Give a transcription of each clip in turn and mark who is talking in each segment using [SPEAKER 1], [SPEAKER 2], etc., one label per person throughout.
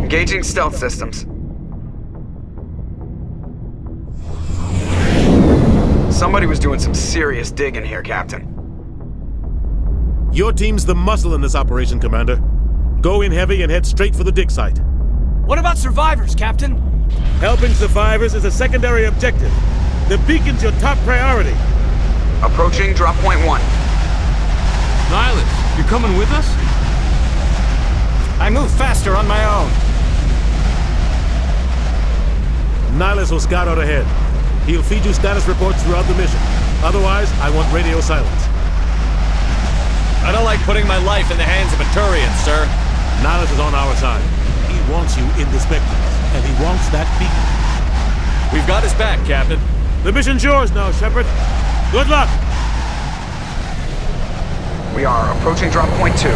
[SPEAKER 1] Engaging stealth systems. Somebody was doing some serious digging here, Captain.
[SPEAKER 2] Your team's the muscle in this operation, Commander. Go in heavy and head straight for the dig site.
[SPEAKER 3] What about survivors, Captain?
[SPEAKER 2] Helping survivors is a secondary objective. The beacon's your top priority.
[SPEAKER 1] Approaching drop point 1.
[SPEAKER 4] Nihilus, you coming with us?
[SPEAKER 3] I move faster on my own.
[SPEAKER 2] Nihilus will scout out ahead. He'll feed you status reports throughout the mission. Otherwise, I want radio silence.
[SPEAKER 3] I don't like putting my life in the hands of a Turian, sir.
[SPEAKER 2] Nihilus is on our side. He wants you in the Spectres, and he wants that beacon.
[SPEAKER 3] We've got his back, Captain.
[SPEAKER 2] The mission's yours now, Shepard. Good luck!
[SPEAKER 1] We are approaching drop point 2.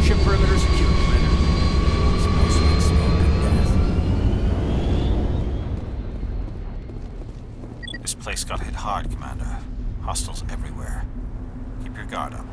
[SPEAKER 3] Ship perimeter secure, Commander.
[SPEAKER 5] Smells like smoke and death.
[SPEAKER 6] This place got hit hard, Commander. Hostiles everywhere. Keep your guard up.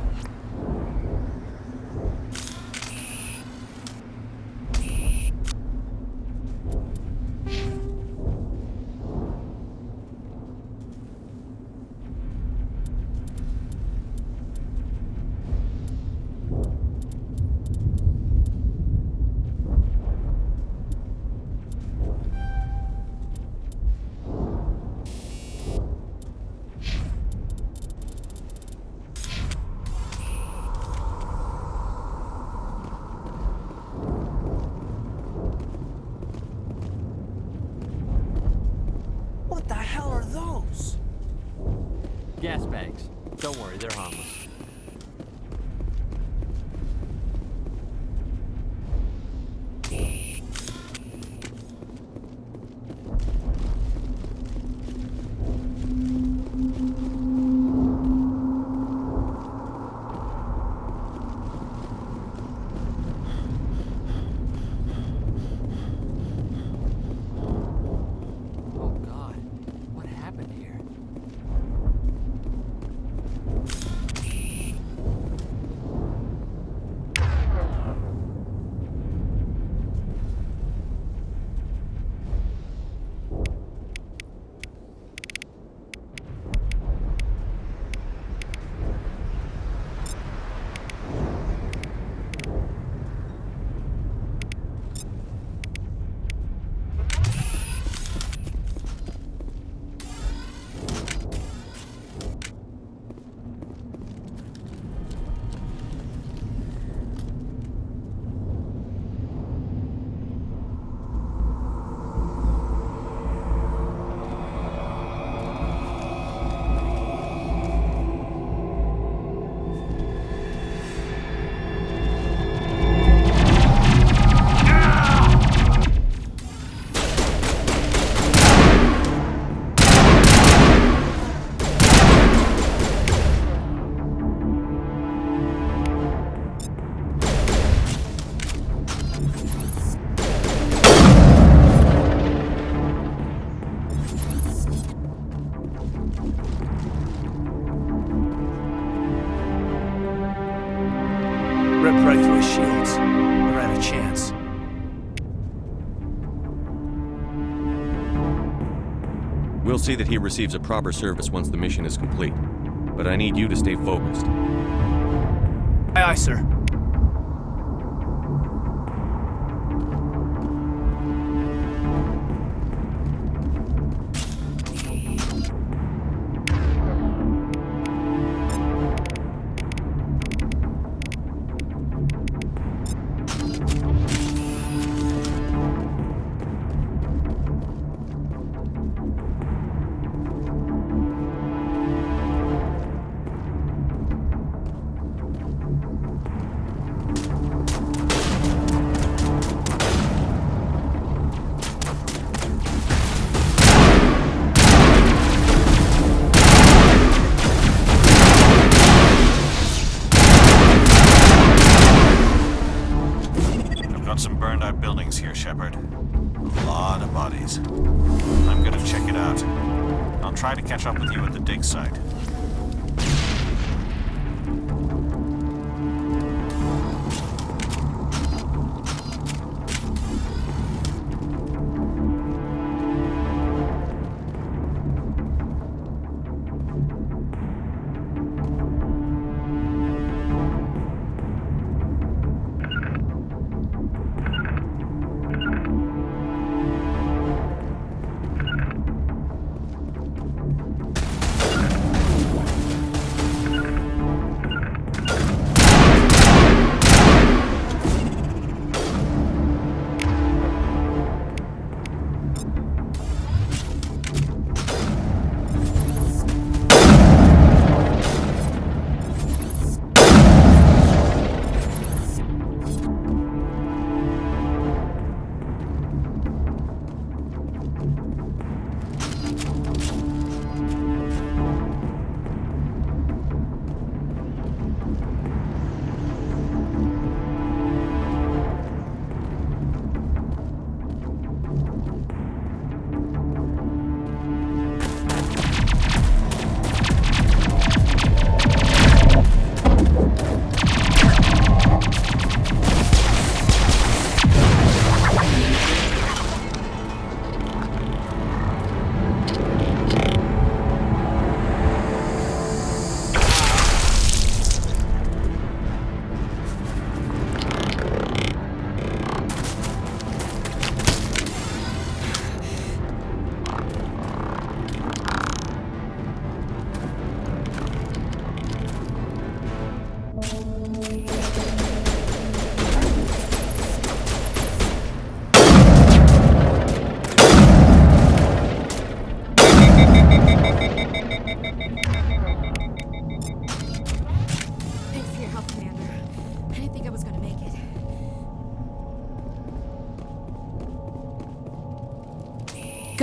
[SPEAKER 5] What the hell are those?
[SPEAKER 4] Gas bags. Don't worry, they're harmless.
[SPEAKER 5] Ripped right through his shields. Never had a chance.
[SPEAKER 7] We'll see that he receives a proper service once the mission is complete. But I need you to stay focused.
[SPEAKER 5] Aye, aye, sir.
[SPEAKER 6] Some burned out buildings here, Shepard. A lot of bodies. I'm gonna check it out. I'll try to catch up with you at the dig site.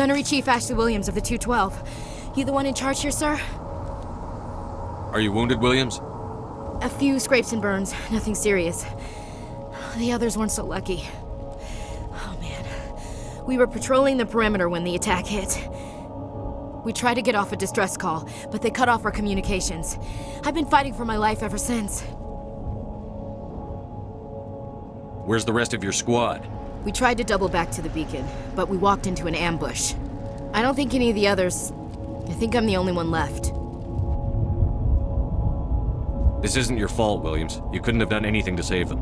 [SPEAKER 8] Gunnery Chief Ashley Williams of the 212. You the one in charge here, sir?
[SPEAKER 7] Are you wounded, Williams?
[SPEAKER 8] A few scrapes and burns, nothing serious. The others weren't so lucky. Oh man. We were patrolling the perimeter when the attack hit. We tried to get off a distress call, but they cut off our communications. I've been fighting for my life ever since.
[SPEAKER 7] Where's the rest of your squad?
[SPEAKER 8] We tried to double back to the beacon, but we walked into an ambush. I don't think any of the others... I think I'm the only one left.
[SPEAKER 7] This isn't your fault, Williams. You couldn't have done anything to save them.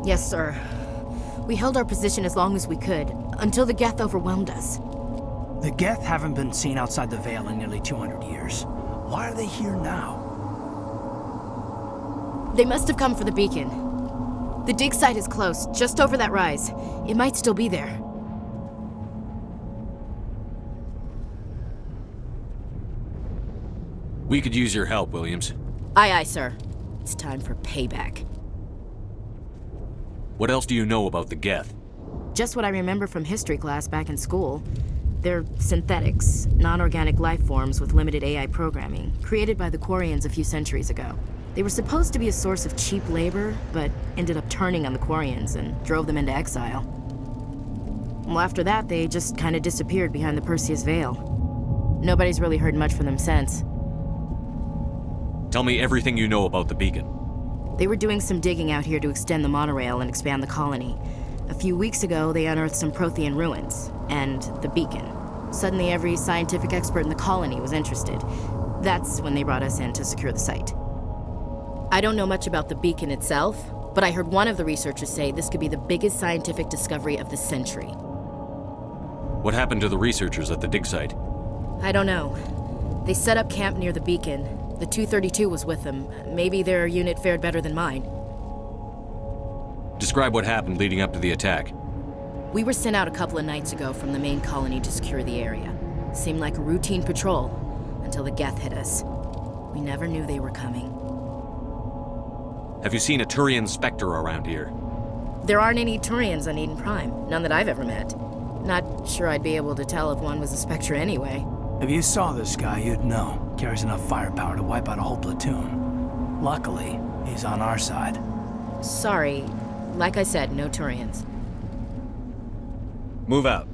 [SPEAKER 8] Yes, sir. We held our position as long as we could, until the Geth overwhelmed us.
[SPEAKER 5] The Geth haven't been seen outside the Veil in nearly 200 years. Why are they here now?
[SPEAKER 8] They must have come for the beacon. The dig site is close, just over that rise. It might still be there.
[SPEAKER 7] We could use your help, Williams.
[SPEAKER 8] Aye, aye, sir. It's time for payback.
[SPEAKER 7] What else do you know about the Geth?
[SPEAKER 8] Just what I remember from history class back in school. They're synthetics, non-organic life forms with limited AI programming, created by the Quarians a few centuries ago. They were supposed to be a source of cheap labor, but ended up turning on the Quarians and drove them into exile. Well, after that, they just kind of disappeared behind the Perseus Veil. Nobody's really heard much from them since.
[SPEAKER 7] Tell me everything you know about the beacon.
[SPEAKER 8] They were doing some digging out here to extend the monorail and expand the colony. A few weeks ago, they unearthed some Prothean ruins, and the beacon. Suddenly, every scientific expert in the colony was interested. That's when they brought us in to secure the site. I don't know much about the beacon itself, but I heard one of the researchers say this could be the biggest scientific discovery of the century.
[SPEAKER 7] What happened to the researchers at the dig site?
[SPEAKER 8] I don't know. They set up camp near the beacon. The 232 was with them. Maybe their unit fared better than mine.
[SPEAKER 7] Describe what happened leading up to the attack.
[SPEAKER 8] We were sent out a couple of nights ago from the main colony to secure the area. Seemed like a routine patrol, until the Geth hit us. We never knew they were coming.
[SPEAKER 7] Have you seen a Turian Spectre around here?
[SPEAKER 8] There aren't any Turians on Eden Prime. None that I've ever met. Not sure I'd be able to tell if one was a Spectre anyway.
[SPEAKER 5] If you saw this guy, you'd know. Carries enough firepower to wipe out a whole platoon. Luckily, he's on our side.
[SPEAKER 8] Sorry. Like I said, no Turians.
[SPEAKER 3] Move out.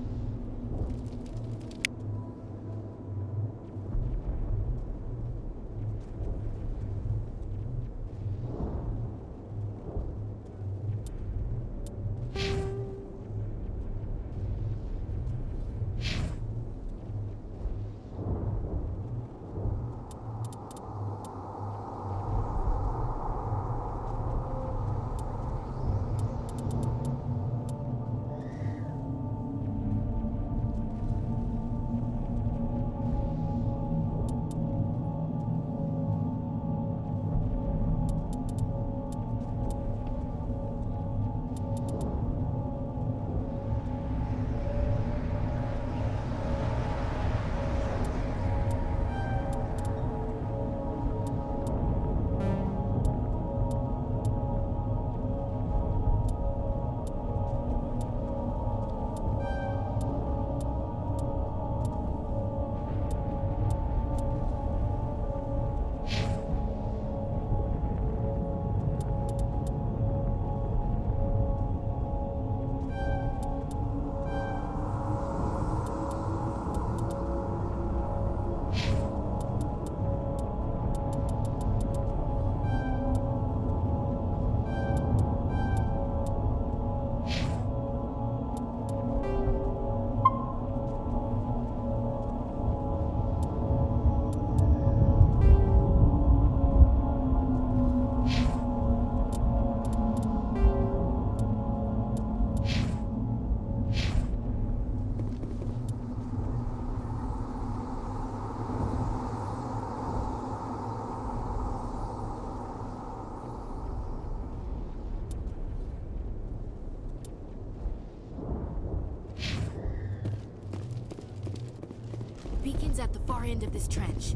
[SPEAKER 8] Beacon's at the far end of this trench.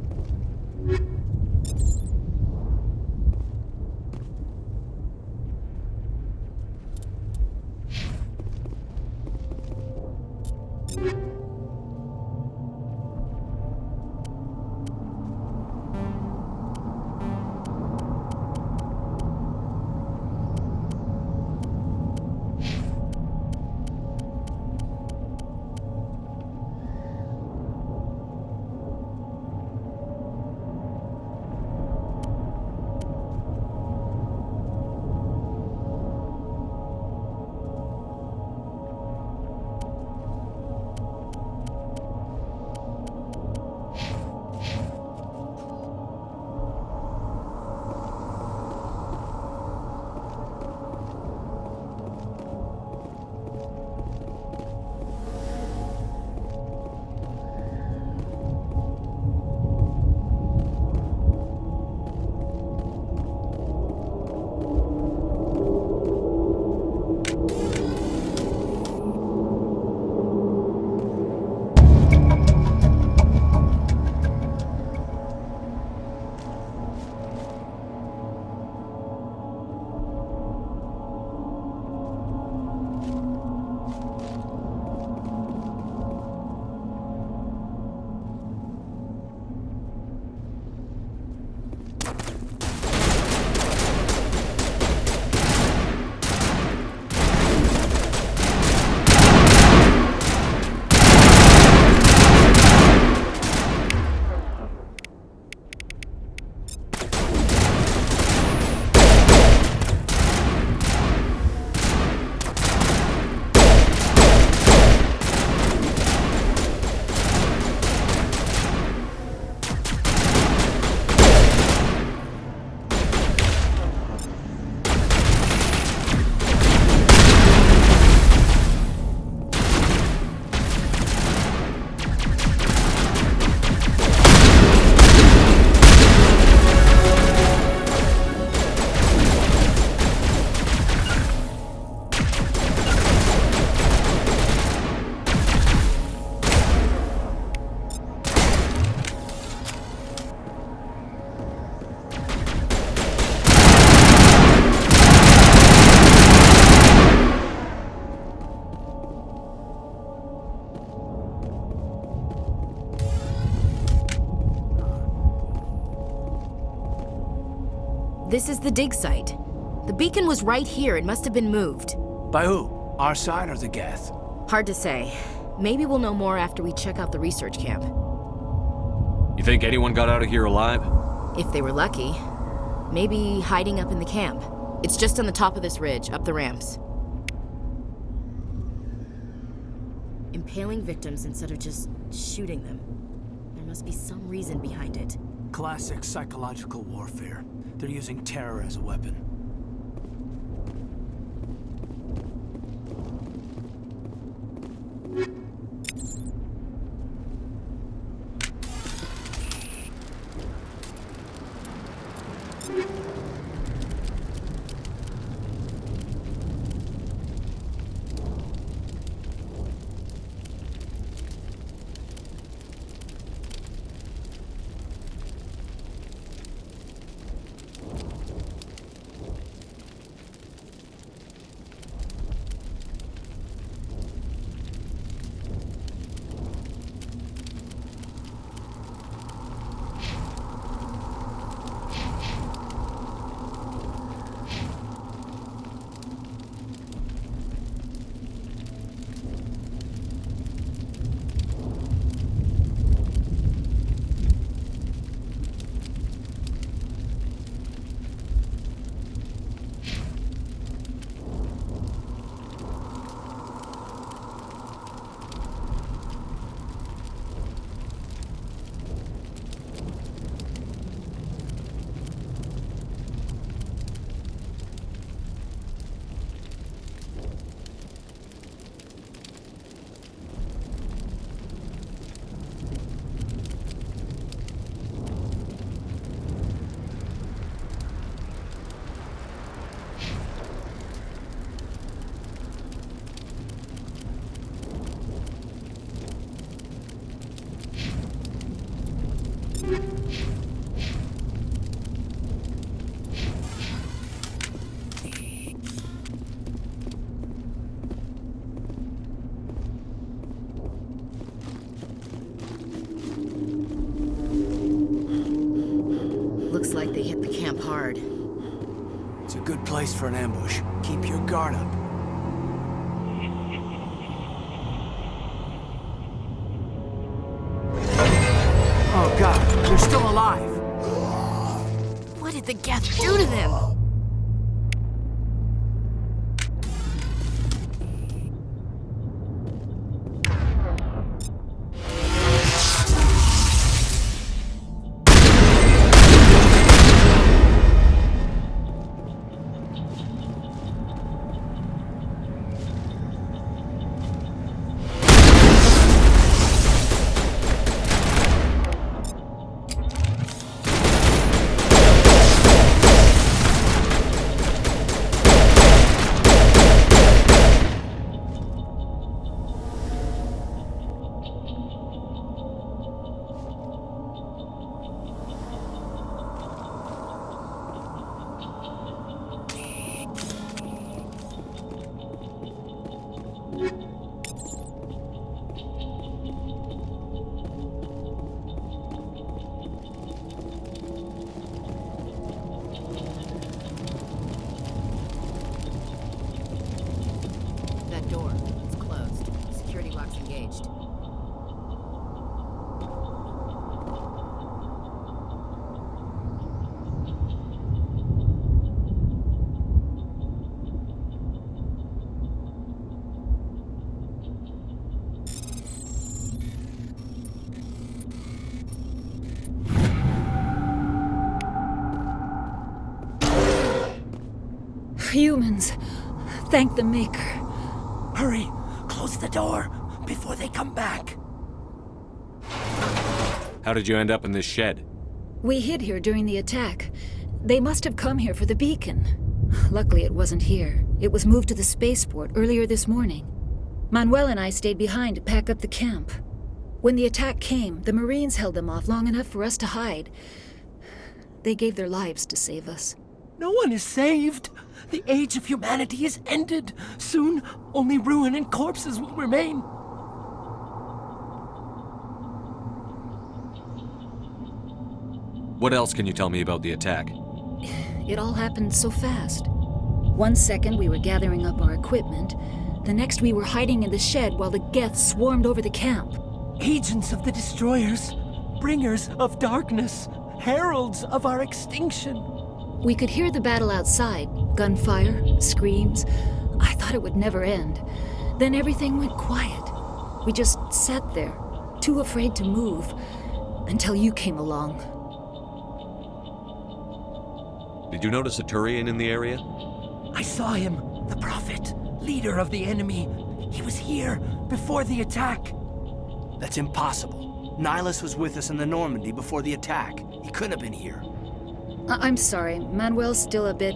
[SPEAKER 8] This is the dig site. The beacon was right here. It must have been moved.
[SPEAKER 5] By who? Our side or the Geth?
[SPEAKER 8] Hard to say. Maybe we'll know more after we check out the research camp.
[SPEAKER 7] You think anyone got out of here alive?
[SPEAKER 8] If they were lucky. Maybe hiding up in the camp. It's just on the top of this ridge, up the ramps. Impaling victims instead of just shooting them. There must be some reason behind it.
[SPEAKER 5] Classic psychological warfare. They're using terror as a weapon.
[SPEAKER 8] Looks like they hit the camp hard.
[SPEAKER 5] It's a good place for an ambush. Keep your guard up. Oh god, they're still alive!
[SPEAKER 8] What did the Geth do to them? That door, it's closed. Security lock's engaged.
[SPEAKER 9] Humans. Thank the Maker.
[SPEAKER 5] Hurry! Close the door before they come back!
[SPEAKER 7] How did you end up in this shed?
[SPEAKER 9] We hid here during the attack. They must have come here for the beacon. Luckily, it wasn't here. It was moved to the spaceport earlier this morning. Manuel and I stayed behind to pack up the camp. When the attack came, the Marines held them off long enough for us to hide. They gave their lives to save us.
[SPEAKER 5] No one is saved! The age of humanity is ended! Soon, only ruin and corpses will remain!
[SPEAKER 7] What else can you tell me about the attack?
[SPEAKER 9] It all happened so fast. One second we were gathering up our equipment, the next we were hiding in the shed while the Geth swarmed over the camp.
[SPEAKER 10] Agents of the Destroyers, bringers of darkness, heralds of our extinction.
[SPEAKER 9] We could hear the battle outside, gunfire, screams. I thought it would never end. Then everything went quiet. We just sat there, too afraid to move, until you came along.
[SPEAKER 7] Did you notice a Turian in the area?
[SPEAKER 10] I saw him, the Prophet, leader of the enemy. He was here before the attack.
[SPEAKER 5] That's impossible. Nihilus was with us in the Normandy before the attack. He couldn't have been here.
[SPEAKER 9] I'm sorry, Manuel's still a bit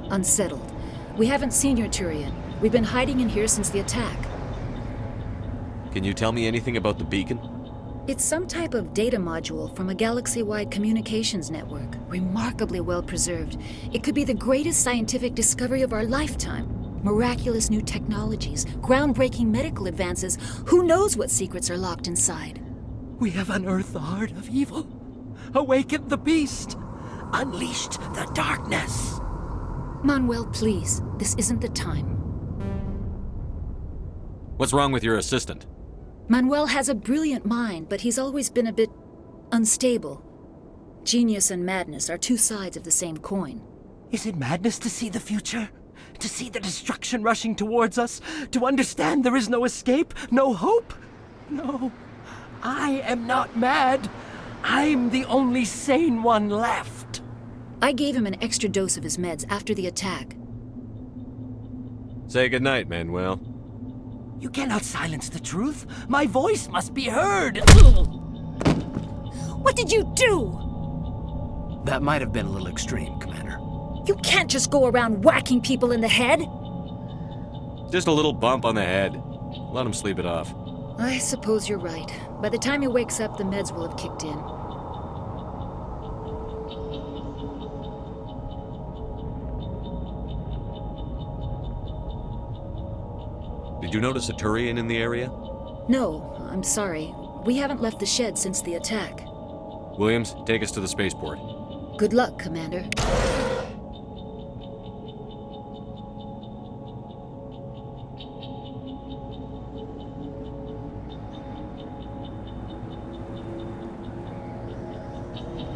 [SPEAKER 9] unsettled. We haven't seen your Turian. We've been hiding in here since the attack.
[SPEAKER 7] Can you tell me anything about the beacon?
[SPEAKER 9] It's some type of data module from a galaxy-wide communications network, remarkably well preserved. It could be the greatest scientific discovery of our lifetime. Miraculous new technologies, groundbreaking medical advances. Who knows what secrets are locked inside?
[SPEAKER 10] We have unearthed the heart of evil, awakened the beast, unleashed the darkness.
[SPEAKER 9] Manuel, please, this isn't the time.
[SPEAKER 7] What's wrong with your assistant?
[SPEAKER 9] Manuel has a brilliant mind, but he's always been a bit unstable. Genius and madness are two sides of the same coin.
[SPEAKER 10] Is it madness to see the future? To see the destruction rushing towards us? To understand there is no escape? No hope? No. I am not mad. I'm the only sane one left.
[SPEAKER 9] I gave him an extra dose of his meds after the attack.
[SPEAKER 7] Say goodnight, Manuel.
[SPEAKER 10] You cannot silence the truth. My voice must be heard.
[SPEAKER 9] What did you do?
[SPEAKER 5] That might have been a little extreme, Commander.
[SPEAKER 9] You can't just go around whacking people in the head.
[SPEAKER 7] Just a little bump on the head. Let him sleep it off.
[SPEAKER 9] I suppose you're right. By the time he wakes up, the meds will have kicked in.
[SPEAKER 7] Did you notice a Turian in the area?
[SPEAKER 9] No, I'm sorry. We haven't left the shed since the attack.
[SPEAKER 7] Williams, take us to the spaceport.
[SPEAKER 9] Good luck, Commander.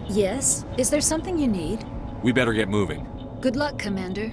[SPEAKER 9] Yes? Is there something you need?
[SPEAKER 7] We better get moving.
[SPEAKER 9] Good luck, Commander.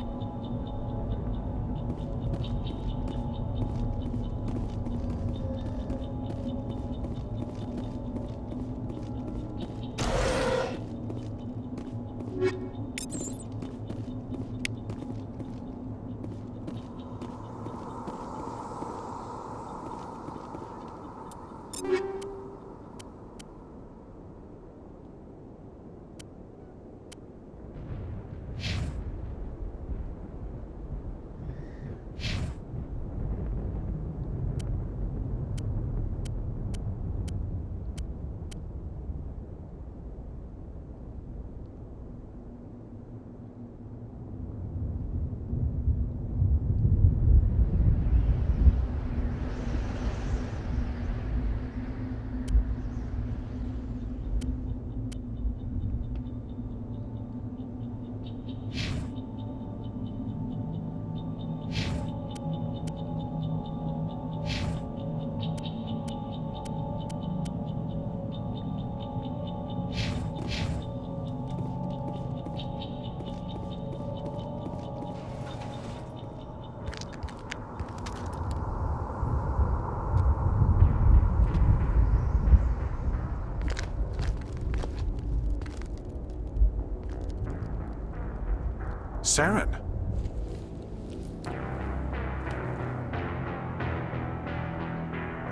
[SPEAKER 6] Saren.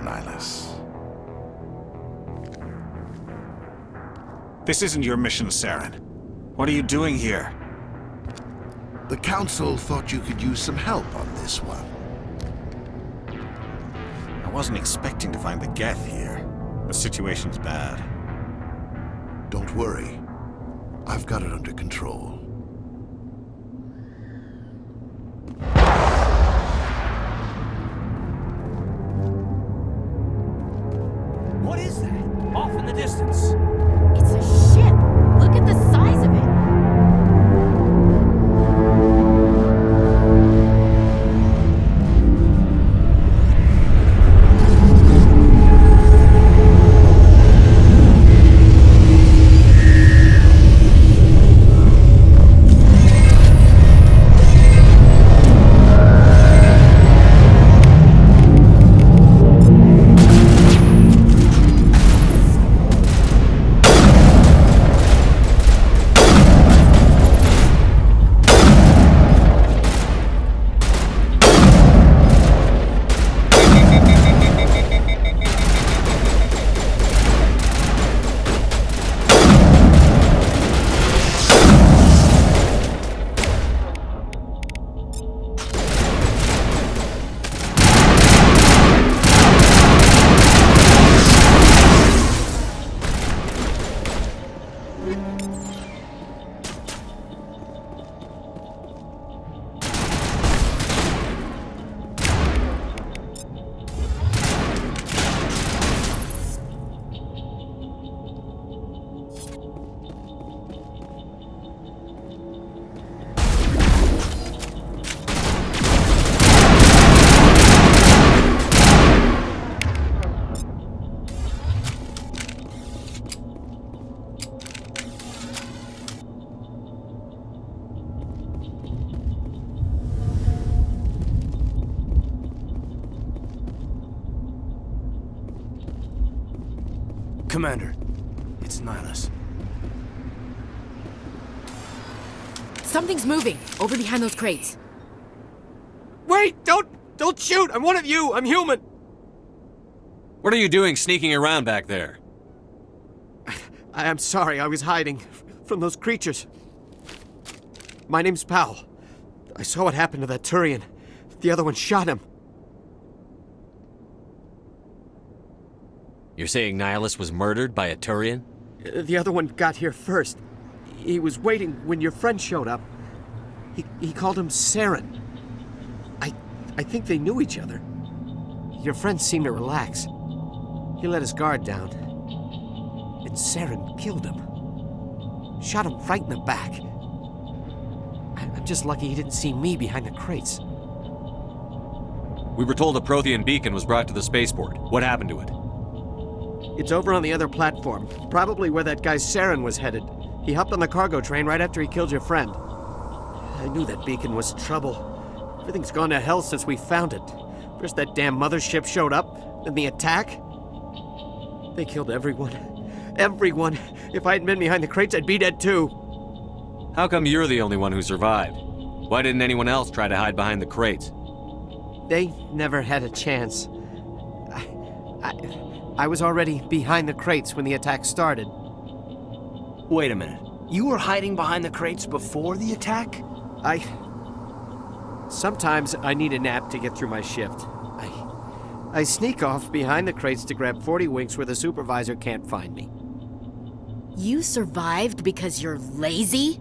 [SPEAKER 6] Nihilus. This isn't your mission, Saren. What are you doing here?
[SPEAKER 11] The Council thought you could use some help on this one.
[SPEAKER 6] I wasn't expecting to find the Geth here. The situation's bad.
[SPEAKER 11] Don't worry. I've got it under control.
[SPEAKER 10] What is that? Off in the distance.
[SPEAKER 8] It's a ship. Look at the size of it.
[SPEAKER 5] Commander, it's Nihilus.
[SPEAKER 8] Something's moving over behind those crates.
[SPEAKER 10] Wait! Don't shoot! I'm one of you! I'm human!
[SPEAKER 3] What are you doing sneaking around back there?
[SPEAKER 10] I'm sorry, I was hiding from those creatures. My name's Powell. I saw what happened to that Turian. The other one shot him.
[SPEAKER 3] You're saying Nihilus was murdered by a Turian?
[SPEAKER 10] The other one got here first. He was waiting when your friend showed up. He called him Saren. I think they knew each other. Your friend seemed to relax. He let his guard down. And Saren killed him. Shot him right in the back. I'm just lucky he didn't see me behind the crates.
[SPEAKER 3] We were told a Prothean beacon was brought to the spaceport. What happened to it?
[SPEAKER 10] It's over on the other platform, probably where that guy Saren was headed. He hopped on the cargo train right after he killed your friend. I knew that beacon was trouble. Everything's gone to hell since we found it. First that damn mothership showed up, then the attack. They killed everyone. Everyone. If I hadn't been behind the crates, I'd be dead too.
[SPEAKER 3] How come you're the only one who survived? Why didn't anyone else try to hide behind the crates?
[SPEAKER 10] They never had a chance. I was already behind the crates when the attack started.
[SPEAKER 5] Wait a minute. You were hiding behind the crates before the attack?
[SPEAKER 10] Sometimes I need a nap to get through my shift. I sneak off behind the crates to grab 40 winks where the supervisor can't find me.
[SPEAKER 8] You survived because you're lazy?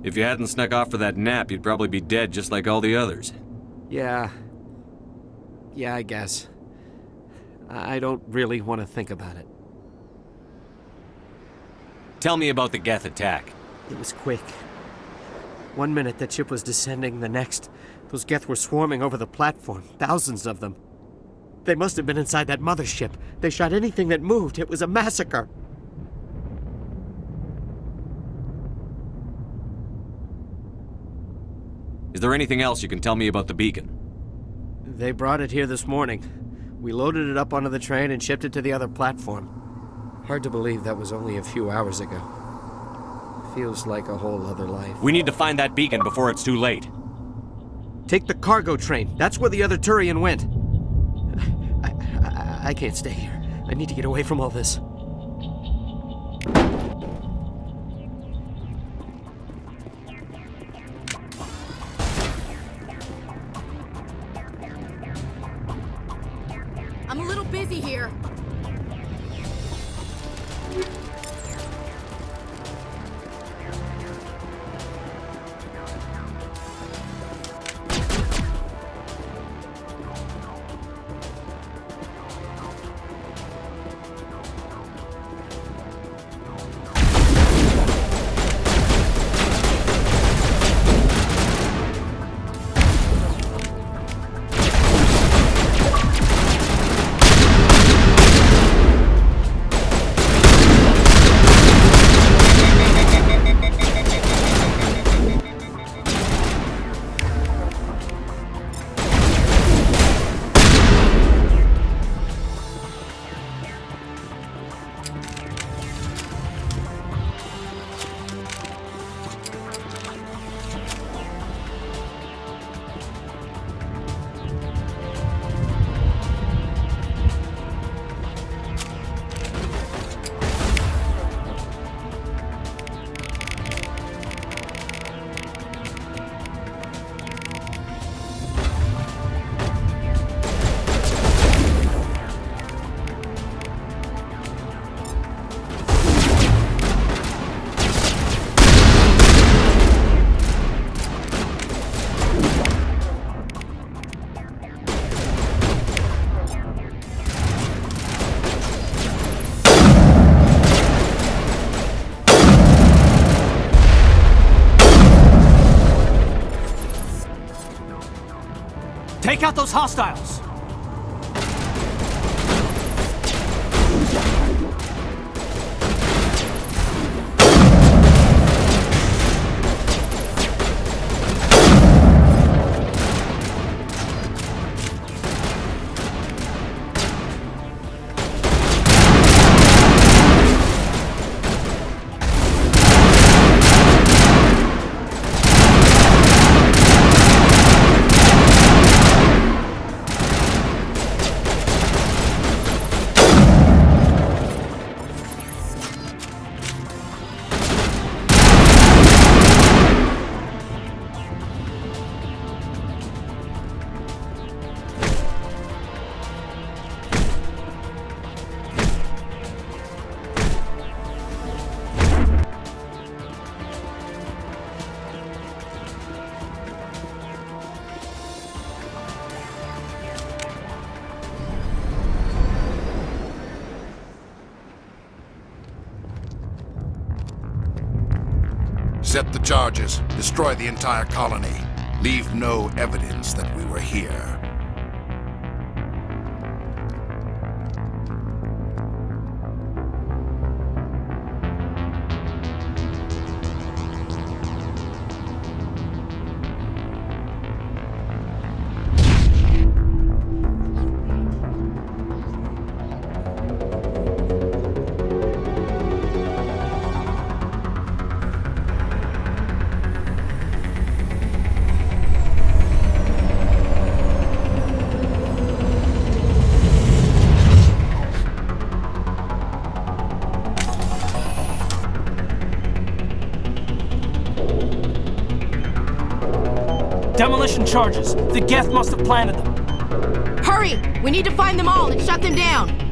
[SPEAKER 3] If you hadn't snuck off for that nap, you'd probably be dead just like all the others.
[SPEAKER 10] Yeah, I guess. I don't really want to think about it.
[SPEAKER 3] Tell me about the Geth attack.
[SPEAKER 10] It was quick. 1 minute that ship was descending, the next, those Geth were swarming over the platform, thousands of them. They must have been inside that mothership. They shot anything that moved. It was a massacre.
[SPEAKER 3] Is there anything else you can tell me about the beacon?
[SPEAKER 10] They brought it here this morning. We loaded it up onto the train and shipped it to the other platform. Hard to believe that was only a few hours ago. Feels like a whole other life.
[SPEAKER 3] We need to find that beacon before it's too late.
[SPEAKER 10] Take the cargo train. That's where the other Turian went. I can't stay here. I need to get away from all this.
[SPEAKER 8] I'm a little busy here.
[SPEAKER 10] Take out those hostiles!
[SPEAKER 11] Set the charges. Destroy the entire colony. Leave no evidence that we were here.
[SPEAKER 10] Demolition charges. The Geth must have planted them.
[SPEAKER 8] Hurry! We need to find them all and shut them down!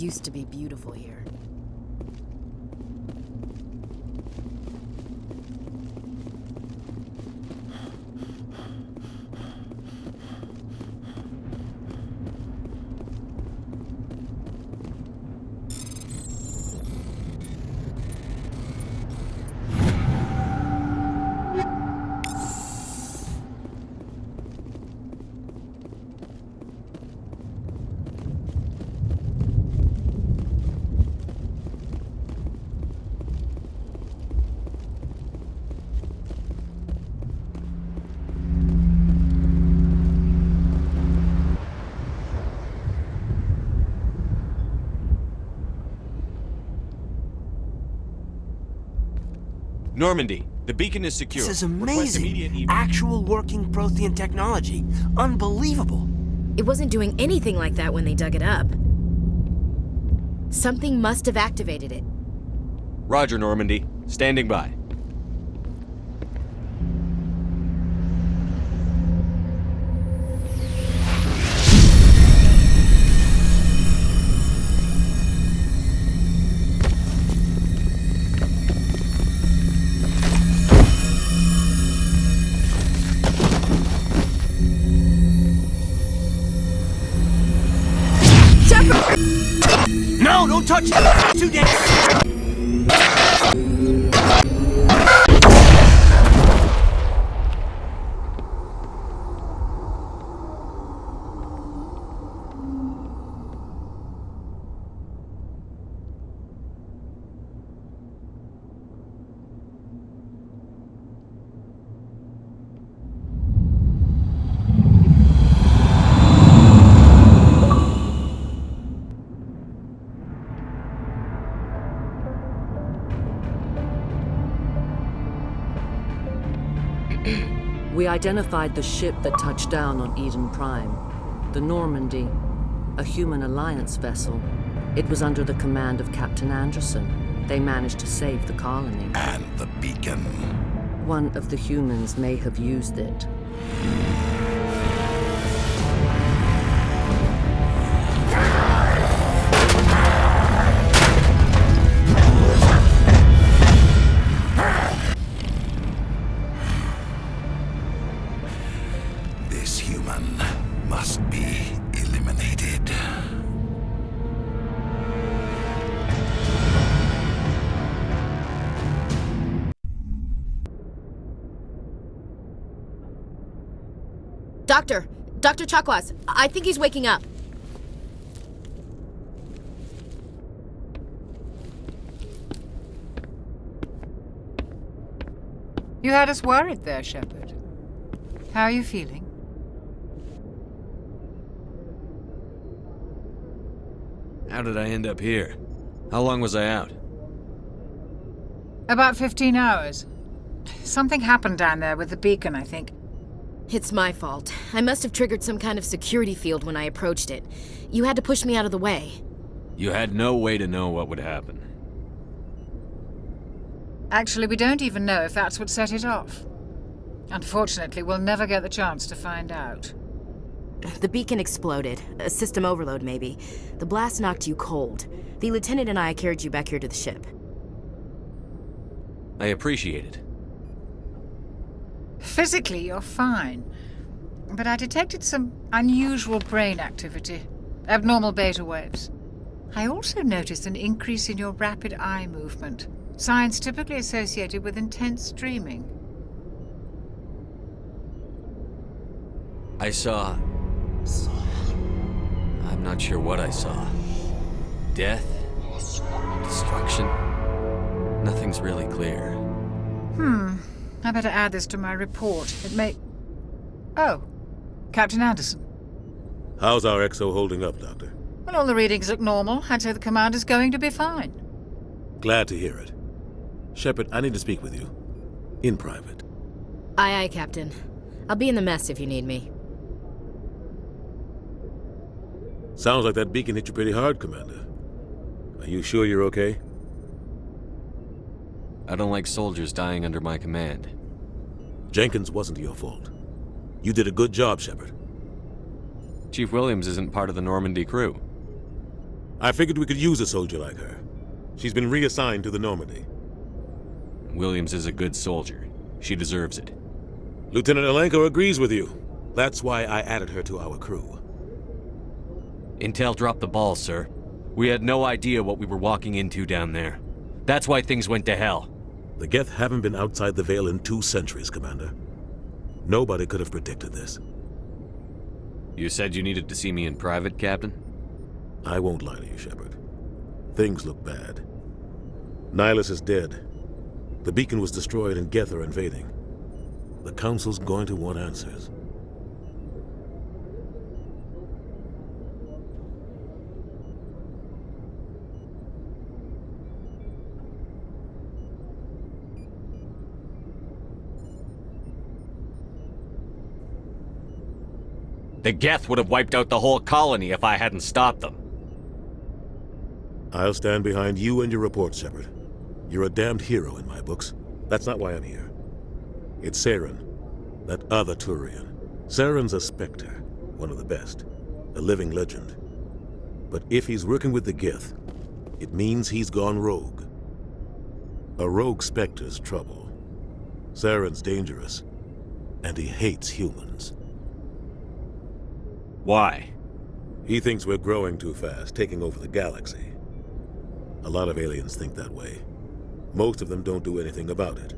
[SPEAKER 8] used to be beautiful here.
[SPEAKER 7] Normandy, the beacon is secure.
[SPEAKER 10] This is
[SPEAKER 7] Request
[SPEAKER 10] amazing.
[SPEAKER 7] immediate
[SPEAKER 10] Actual working Prothean technology. Unbelievable.
[SPEAKER 8] It wasn't doing anything like that when they dug it up. Something must have activated it.
[SPEAKER 7] Roger, Normandy. Standing by.
[SPEAKER 10] No, don't touch it! Too dangerous!
[SPEAKER 12] We identified the ship that touched down on Eden Prime, the Normandy, a human alliance vessel. It was under the command of Captain Anderson. They managed to save the colony.
[SPEAKER 11] And the beacon.
[SPEAKER 12] One of the humans may have used it.
[SPEAKER 11] This human must be eliminated.
[SPEAKER 8] Dr. Chakwas, I think he's waking up.
[SPEAKER 13] You had us worried there, Shepard. How are you feeling?
[SPEAKER 3] How did I end up here? How long was I out?
[SPEAKER 13] About 15 hours. Something happened down there with the beacon, I think.
[SPEAKER 8] It's my fault. I must have triggered some kind of security field when I approached it. You had to push me out of the way.
[SPEAKER 3] You had no way to know what would happen.
[SPEAKER 13] Actually, we don't even know if that's what set it off. Unfortunately, we'll never get the chance to find out.
[SPEAKER 8] The beacon exploded. A system overload, maybe. The blast knocked you cold. The lieutenant and I carried you back here to the ship.
[SPEAKER 3] I appreciate it.
[SPEAKER 13] Physically, you're fine. But I detected some unusual brain activity. Abnormal beta waves. I also noticed an increase in your rapid eye movement. Signs typically associated with intense dreaming.
[SPEAKER 3] I saw... I'm not sure what I saw. Death? Destruction? Nothing's really clear.
[SPEAKER 13] I better add this to my report. It may... Oh, Captain Anderson.
[SPEAKER 2] How's our XO holding up, Doctor?
[SPEAKER 13] Well, all the readings look normal. I'd say the commander's going to be fine.
[SPEAKER 2] Glad to hear it. Shepard, I need to speak with you. In private.
[SPEAKER 8] Aye, aye, Captain. I'll be in the mess if you need me.
[SPEAKER 2] Sounds like that beacon hit you pretty hard, Commander. Are you sure you're okay?
[SPEAKER 3] I don't like soldiers dying under my command.
[SPEAKER 2] Jenkins wasn't your fault. You did a good job, Shepard.
[SPEAKER 3] Chief Williams isn't part of the Normandy crew.
[SPEAKER 2] I figured we could use a soldier like her. She's been reassigned to the Normandy.
[SPEAKER 7] Williams is a good soldier. She deserves it.
[SPEAKER 2] Lieutenant Alenko agrees with you. That's why I added her to our crew.
[SPEAKER 3] Intel dropped the ball, sir. We had no idea what we were walking into down there. That's why things went to hell.
[SPEAKER 2] The Geth haven't been outside the Veil in 2 centuries, Commander. Nobody could have predicted this.
[SPEAKER 3] You said you needed to see me in private, Captain?
[SPEAKER 2] I won't lie to you, Shepard. Things look bad. Nihilus is dead. The beacon was destroyed and Geth are invading. The Council's going to want answers.
[SPEAKER 3] The Geth would have wiped out the whole colony if I hadn't stopped them.
[SPEAKER 2] I'll stand behind you and your reports, Shepard. You're a damned hero in my books. That's not why I'm here. It's Saren, that other Turian. Saren's a Spectre, one of the best, a living legend. But if he's working with the Geth, it means he's gone rogue. A rogue Spectre's trouble. Saren's dangerous, and he hates humans.
[SPEAKER 3] Why?
[SPEAKER 2] He thinks we're growing too fast, taking over the galaxy. A lot of aliens think that way. Most of them don't do anything about it.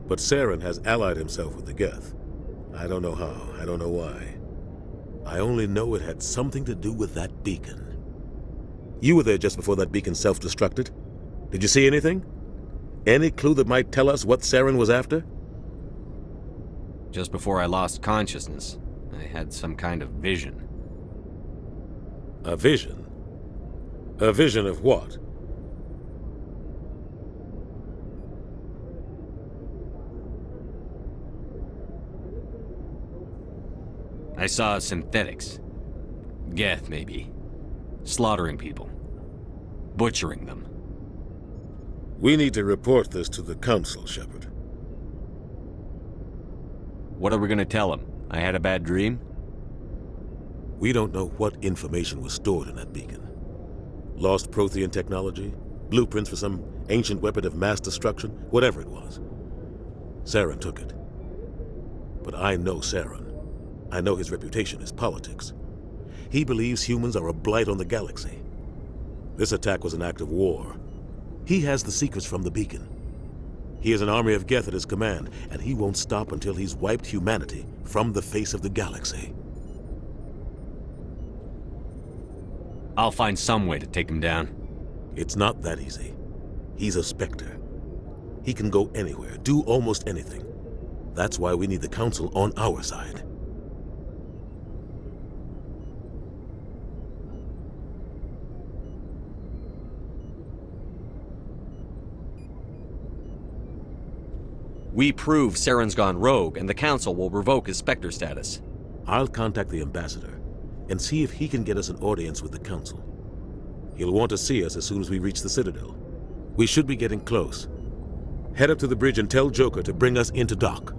[SPEAKER 2] But Saren has allied himself with the Geth. I don't know how, I don't know why. I only know it had something to do with that beacon. You were there just before that beacon self-destructed. Did you see anything? Any clue that might tell us what Saren was after?
[SPEAKER 3] Just before I lost consciousness, I had some kind of vision.
[SPEAKER 2] A vision? A vision of what?
[SPEAKER 3] I saw synthetics. Geth, maybe. Slaughtering people. Butchering them.
[SPEAKER 2] We need to report this to the Council, Shepard.
[SPEAKER 3] What are we gonna tell them? I had a bad dream?
[SPEAKER 2] We don't know what information was stored in that beacon. Lost Prothean technology? Blueprints for some ancient weapon of mass destruction? Whatever it was. Saren took it. But I know Saren. I know his reputation is politics. He believes humans are a blight on the galaxy. This attack was an act of war. He has the secrets from the beacon. He has an army of Geth at his command, and he won't stop until he's wiped humanity from the face of the galaxy.
[SPEAKER 3] I'll find some way to take him down.
[SPEAKER 2] It's not that easy. He's a Spectre. He can go anywhere, do almost anything. That's why we need the Council on our side.
[SPEAKER 3] We prove Saren's gone rogue, and the Council will revoke his Spectre status.
[SPEAKER 2] I'll contact the Ambassador and see if he can get us an audience with the Council. He'll want to see us as soon as we reach the Citadel. We should be getting close. Head up to the bridge and tell Joker to bring us into dock.